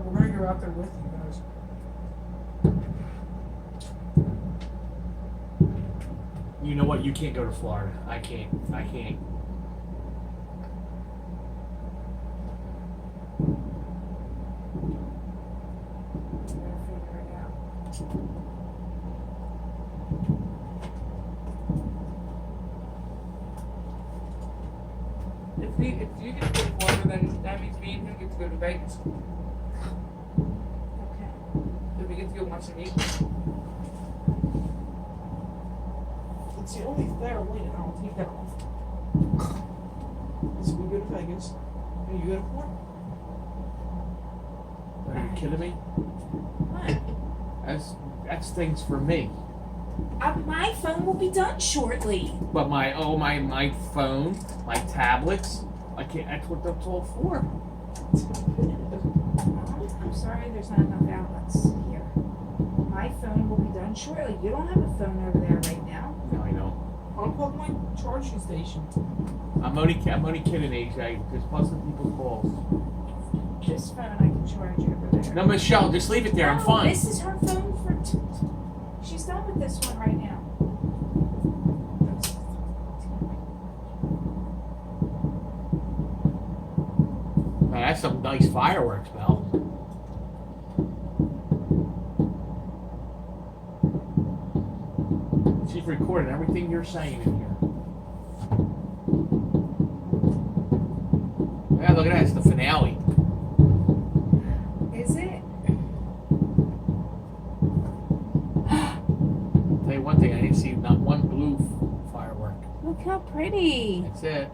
we're gonna go out there with you guys. You know what? You can't go to Florida. I can't. We're gonna figure it out. If you get to go to Florida, then that means me and him get to go to Vegas. Okay. If we get to go watch the game. It's the only fair way, and I'll take that off. Is we go to Vegas, and you go to Florida. Are you kidding me? What? That's things for me. My phone will be done shortly. But my phone, my tablets, I can't. That's what that's all for. I'm sorry, there's not enough outlets here. My phone will be done shortly. You don't have a phone over there right now. No, I know. Unplug my charging station. I'm only kidding, AJ. Just busting people's balls. This phone I can charge over there. No, Michelle, just leave it there. I'm No, fine. This is her phone for. She's done with this one right now. Man, that's some nice fireworks, Mel. She's recording everything you're saying in here. Yeah, look at that. It's the finale. Is it? Tell you one thing, I didn't see not one blue firework. Look how pretty. That's it.